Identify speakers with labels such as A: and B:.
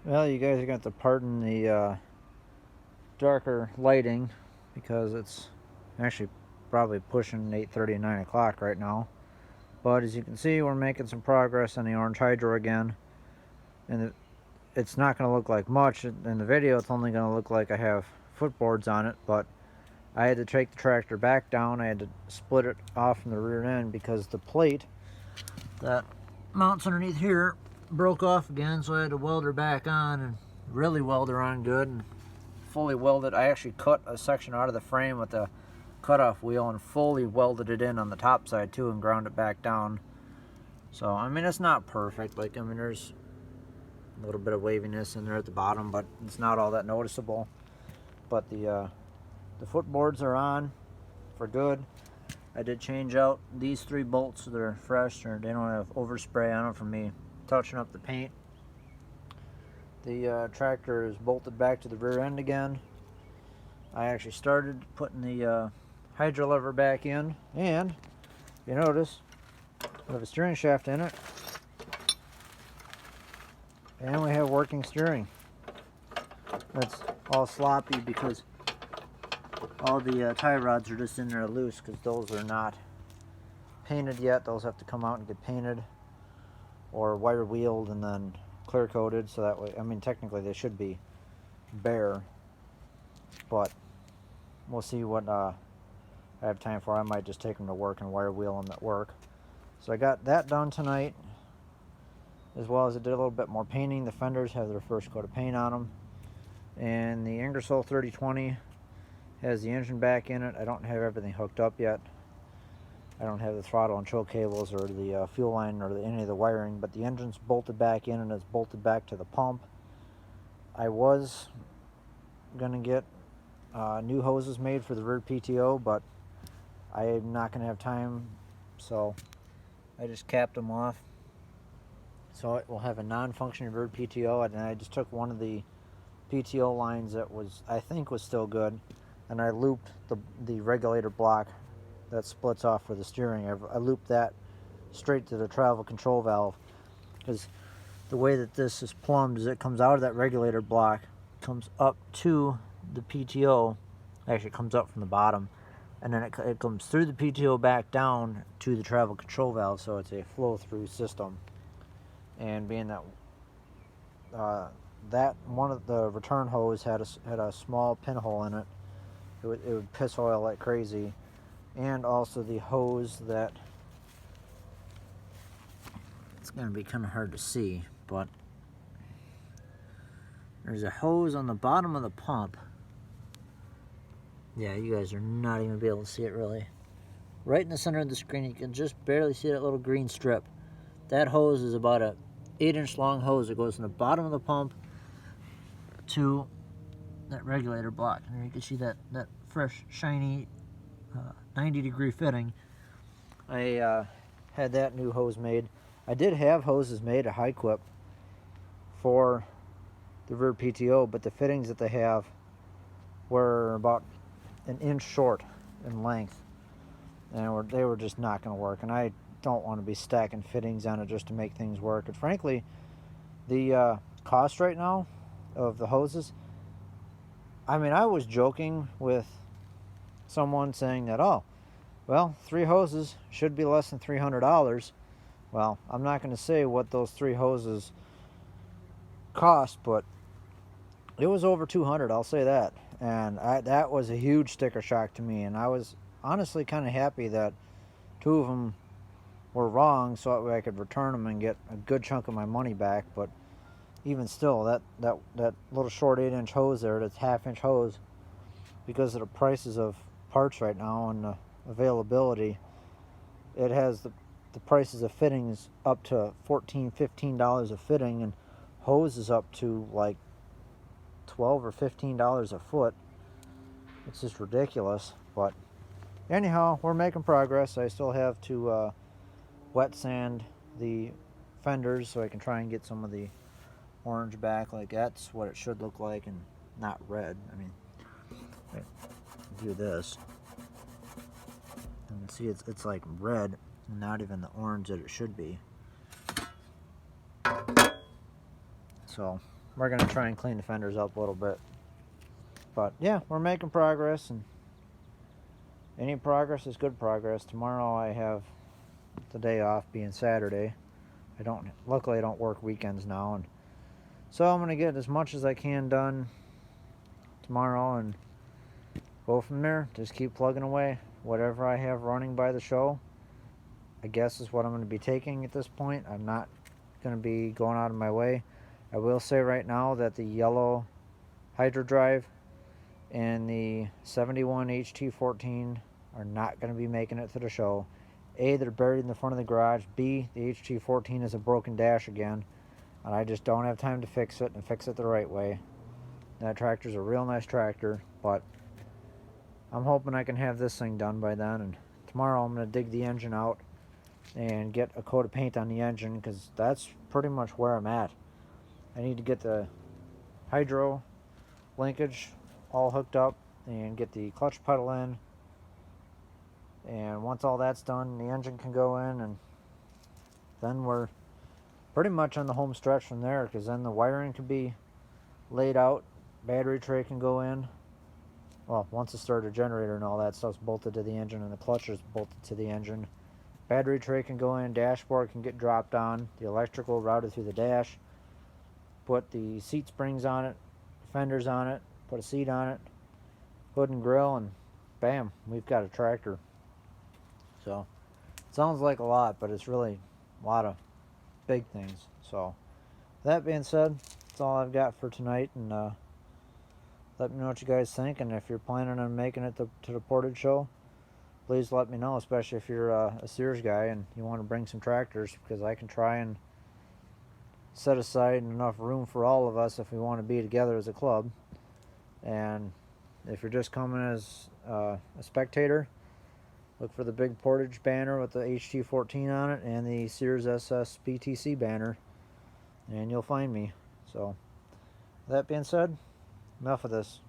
A: Well, you guys are going to have to pardon the darker lighting because it's actually probably pushing 8:30, 9 o'clock right now. But as you can see, we're making some progress on the orange hydro again. And it's not going to look like much in the video. It's only going to look like I have footboards on it. But I had to take the tractor back down. I had to split it off from the rear end because the plate that mounts underneath here broke off again, so I had to weld her back on and really weld her on good and fully welded. I actually cut a section out of the frame with the cutoff wheel and fully welded it in on the top side too and ground it back down. So I mean, it's not perfect. Like, I mean, there's a little bit of waviness in there at the bottom, but it's not all that noticeable. But the footboards are on for good. I did change out these 3 bolts so they're fresh, or they don't have overspray on them from me touching up the paint. The tractor is bolted back to the rear end again. I actually started putting the hydro lever back in, and if you notice, we have a steering shaft in it, and we have working steering. That's all sloppy because all the tie rods are just in there loose because those are not painted yet. Those have to come out and get painted or wire wheeled and then clear coated, so that way, I mean, technically they should be bare, but we'll see what I have time for. I might just take them to work and wire wheel them at work. So I got that done tonight, as well as I did a little bit more painting. The fenders have their first coat of paint on them, and the Ingersoll 3020 has the engine back in it. I don't have everything hooked up yet. I don't have the throttle and choke cables or the fuel line or any of the wiring, but the engine's bolted back in and it's bolted back to the pump. I was going to get new hoses made for the rear PTO, but I'm not going to have time, so I just capped them off. So it will have a non-functioning rear PTO, and I just took one of the PTO lines that I think was still good, and I looped the regulator block that splits off for the steering. I looped that straight to the travel control valve, because the way that this is plumbed is it comes out of that regulator block, comes up to the PTO, actually it comes up from the bottom, and then it comes through the PTO back down to the travel control valve, so it's a flow-through system. And being that that one of the return hose had a small pinhole in it, it would piss oil like crazy. And also the hose that, it's going to be kind of hard to see, but there's a hose on the bottom of the pump. Yeah, you guys are not even going to be able to see it really. Right in the center of the screen, you can just barely see that little green strip. That hose is about a 8-inch long hose that goes from the bottom of the pump to that regulator block. And there you can see that fresh, shiny 90-degree fitting. I had that new hose made. I did have hoses made at Hi-Quip for the rear PTO, but the fittings that they have were about an inch short in length, and they were just not going to work. And I don't want to be stacking fittings on it just to make things work. And frankly, the cost right now of the hoses, I mean, I was joking with someone saying that, oh, well, 3 hoses should be less than $300. Well, I'm not going to say what those 3 hoses cost, but it was over $200, I'll say that. And that was a huge sticker shock to me, and I was honestly kind of happy that 2 of them were wrong, so that way I could return them and get a good chunk of my money back. But even still, that little short 8-inch hose there, that's half-inch hose, because of the prices of parts right now and the availability, it has the prices of fittings up to $14, $15 a fitting, and hose is up to like $12 or $15 a foot. It's just ridiculous. But anyhow, we're making progress. I still have to wet sand the fenders so I can try and get some of the orange back. Like, that's what it should look like, and not red. I mean, do this and see it's like red, not even the orange that it should be. So we're going to try and clean the fenders up a little bit. But yeah, we're making progress, and any progress is good progress. Tomorrow I have the day off, being Saturday. Luckily I don't work weekends now, and so I'm going to get as much as I can done tomorrow and go from there. Just keep plugging away. Whatever I have running by the show, I guess is what I'm going to be taking at this point. I'm not going to be going out of my way. I will say right now that the yellow Hydro Drive and the 71 HT14 are not going to be making it to the show. A, they're buried in the front of the garage. B, the HT14 is a broken dash again, and I just don't have time to fix it and fix it the right way. That tractor's a real nice tractor, but I'm hoping I can have this thing done by then. And tomorrow I'm going to dig the engine out and get a coat of paint on the engine, because that's pretty much where I'm at. I need to get the hydro linkage all hooked up and get the clutch pedal in, and once all that's done, the engine can go in, and then we're pretty much on the home stretch from there, because then the wiring can be laid out, battery tray can go in. Well, once the starter generator and all that stuff's bolted to the engine and the clutch is bolted to the engine, battery tray can go in, dashboard can get dropped on, the electrical routed through the dash, put the seat springs on it, fenders on it, put a seat on it, hood and grill, and bam, we've got a tractor. So it sounds like a lot, but it's really a lot of big things. So that being said, that's all I've got for tonight, and let me know what you guys think, and if you're planning on making it to the Portage show, please let me know, especially if you're a Sears guy and you want to bring some tractors, because I can try and set aside enough room for all of us if we want to be together as a club. And if you're just coming as a spectator, look for the big Portage banner with the HT14 on it and the Sears SS PTC banner, and you'll find me. So that being said, enough of this.